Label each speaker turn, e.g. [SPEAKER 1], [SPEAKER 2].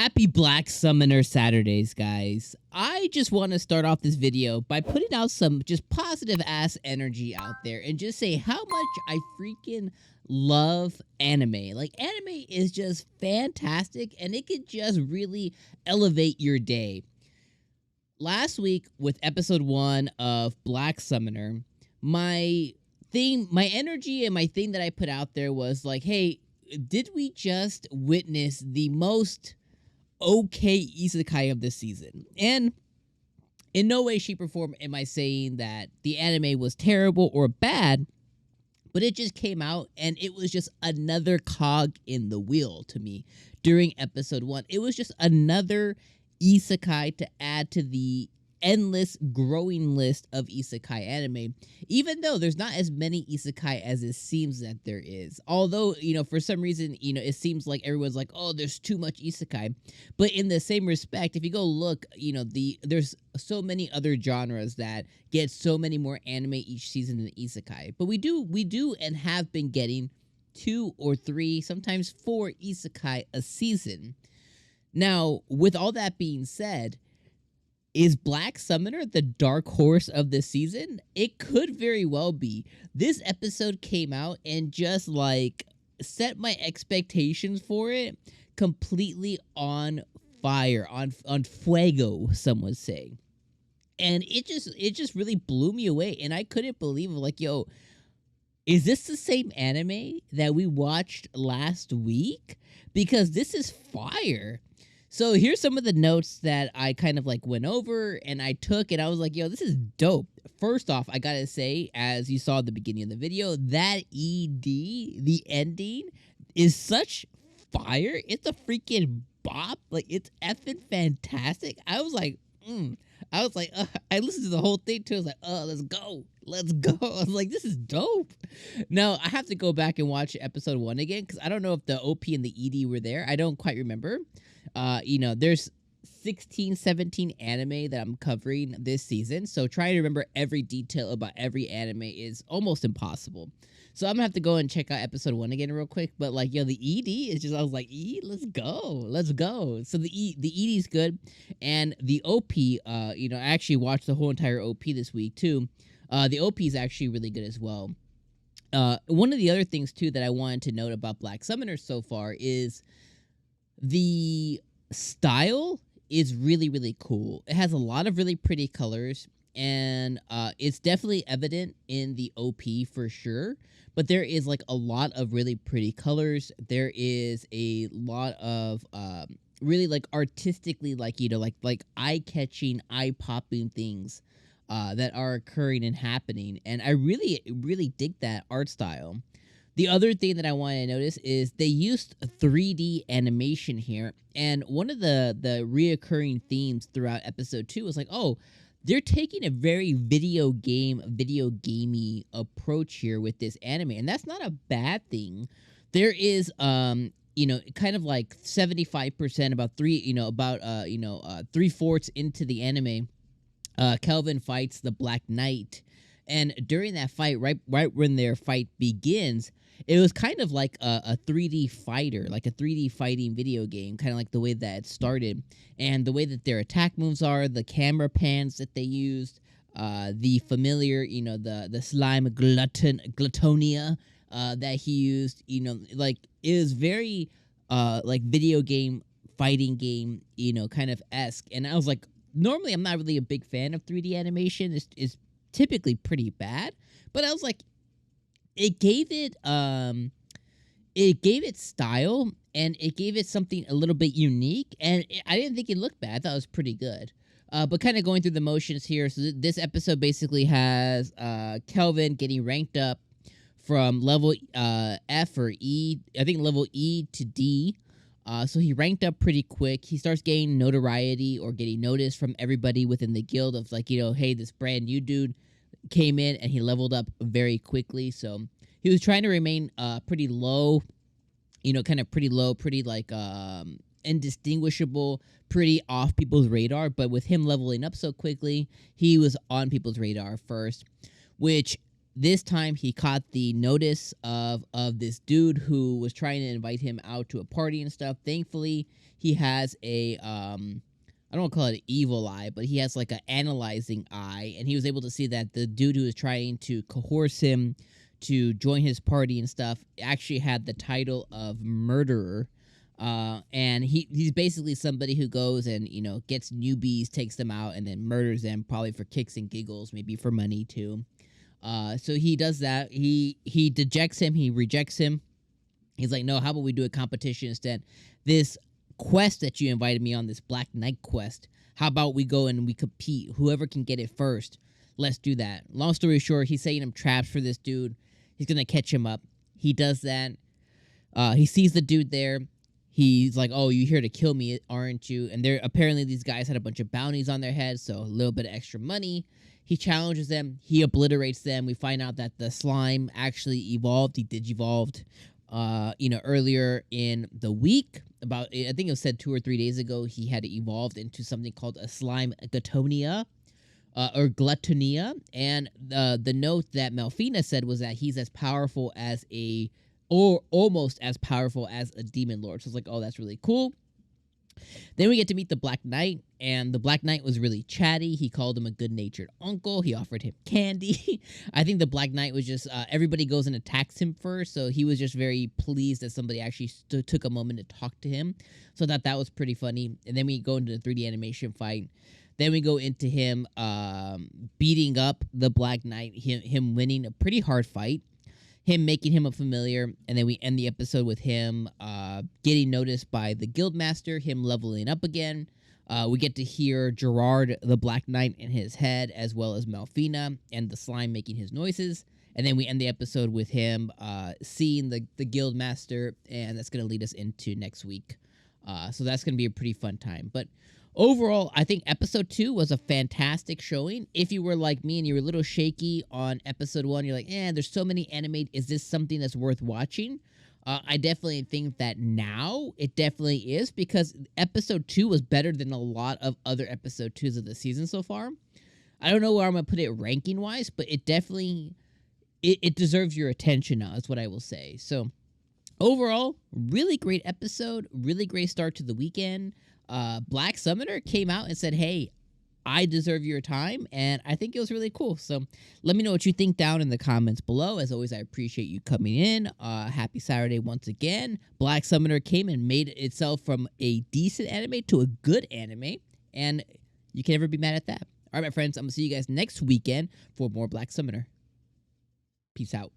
[SPEAKER 1] Happy Black Summoner Saturdays, guys. I just want to start off this video by putting out some just positive ass energy out there and just say how much I freaking love anime. Like, anime is just fantastic and it can just really elevate your day. Last week with episode 1 of Black Summoner, my energy and my thing that I put out there was like, hey, did we just witness the most okay isekai of this season? And in no way, shape, or form am I saying that the anime was terrible or bad, but it just came out and it was just another cog in the wheel to me during episode 1. It was just another isekai to add to the endless growing list of isekai anime, even though there's not as many isekai as it seems that there is. Although, for some reason, it seems like everyone's like, oh, there's too much isekai. But in the same respect, if you go look, there's so many other genres that get so many more anime each season than isekai. But we do and have been getting 2 or 3, sometimes 4 isekai a season. Now, with all that being said, is Black Summoner the dark horse of the season? It could very well be. This episode came out and just set my expectations for it completely on fire, on fuego, some would say. And it just really blew me away, and I couldn't believe it. Like, yo, is this the same anime that we watched last week? Because this is fire. So here's some of the notes that I kind of went over and I took, and I was like, yo, this is dope. First off, I gotta say, as you saw at the beginning of the video, that ED, the ending, is such fire. It's a freaking bop. It's effing fantastic. I was like, I listened to the whole thing too. I was like, oh, let's go. I was like, this is dope. Now, I have to go back and watch episode 1 again, because I don't know if the OP and the ED were there. I don't quite remember. There's 16, 17 anime that I'm covering this season, so trying to remember every detail about every anime is almost impossible. So I'm gonna have to go and check out episode 1 again real quick. But the ED is just, I was like, let's go. So the ED is good, and the OP, I actually watched the whole entire OP this week too. The OP is actually really good as well. One of the other things too that I wanted to note about Black Summoner so far is the style is really, really cool. It has a lot of really pretty colors, and it's definitely evident in the OP for sure. But there is a lot of really pretty colors. There is a lot of really artistically eye-catching, eye-popping things that are occurring and happening, and I really, really dig that art style. The other thing that I want to notice is they used 3D animation here, and one of the reoccurring themes throughout episode 2 was oh, they're taking a very video gamey approach here with this anime, and that's not a bad thing. There is kind of 75%, about 3/4 into the anime, Kelvin fights the Black Knight. And during that fight, right when their fight begins, it was kind of like a 3D fighter, like a 3D fighting video game, kind of like the way that it started. And the way that their attack moves are, the camera pans that they used, the familiar, the slime gluttonia that he used, it was very video game, fighting game, kind of esque. And I was like, normally I'm not really a big fan of 3D animation. It's typically pretty bad, but I was like, it gave it style, and it gave it something a little bit unique, and I didn't think it looked bad. I thought it was pretty good. But kind of going through the motions here, so this episode basically has Kelvin getting ranked up from level F or E, I think level E to D. So he ranked up pretty quick. He starts getting notoriety or getting noticed from everybody within the guild of hey, this brand new dude came in and he leveled up very quickly. So he was trying to remain pretty low, pretty indistinguishable, pretty off people's radar. But with him leveling up so quickly, he was on people's radar first, which this time he caught the notice of this dude who was trying to invite him out to a party and stuff. Thankfully, he has a I don't want to call it an evil eye, but he has like an analyzing eye, and he was able to see that the dude who was trying to coerce him to join his party and stuff actually had the title of murderer. And he's basically somebody who goes and, you know, gets newbies, takes them out, and then murders them, probably for kicks and giggles, maybe for money too. So he does that. He dejects him. He rejects him. He's like, no, how about we do a competition instead? This quest that you invited me on, this Black Knight quest, how about we go and we compete? Whoever can get it first, let's do that. Long story short, he's setting him traps for this dude. He's going to catch him up. He does that. He sees the dude there. He's like, oh, you here to kill me, aren't you? And apparently these guys had a bunch of bounties on their heads, so a little bit of extra money. He challenges them. He obliterates them. We find out that the slime actually evolved. He digivolved, earlier in the week. I think it was said 2 or 3 days ago, he had evolved into something called a slime glutonia, or gluttonia. And the note that Melfina said was that he's as powerful as or almost as powerful as a demon lord. So it's like, oh, that's really cool. Then we get to meet the Black Knight, and the Black Knight was really chatty. He called him a good-natured uncle. He offered him candy. I think the Black Knight was just, everybody goes and attacks him first, so he was just very pleased that somebody actually took a moment to talk to him. So I thought that was pretty funny. And then we go into the 3D animation fight. Then we go into him beating up the Black Knight, him winning a pretty hard fight, him making him a familiar, and then we end the episode with him getting noticed by the Guildmaster, him leveling up again. We get to hear Gerard, the Black Knight, in his head, as well as Melfina and the slime making his noises. And then we end the episode with him seeing the Guildmaster, and that's going to lead us into next week. So that's going to be a pretty fun time. But overall, I think episode 2 was a fantastic showing. If you were like me and you were a little shaky on episode 1, you're like, there's so many anime. Is this something that's worth watching? I definitely think that now it definitely is, because episode 2 was better than a lot of other episode 2s of the season so far. I don't know where I'm going to put it ranking-wise, but it definitely, it deserves your attention now, is what I will say. So overall, really great episode, really great start to the weekend. Black Summoner came out and said, hey, I deserve your time, and I think it was really cool. So let me know what you think down in the comments below. As always, I appreciate you coming in. Happy Saturday once again. Black Summoner came and made itself from a decent anime to a good anime, and you can never be mad at that. All right, my friends, I'm going to see you guys next weekend for more Black Summoner. Peace out.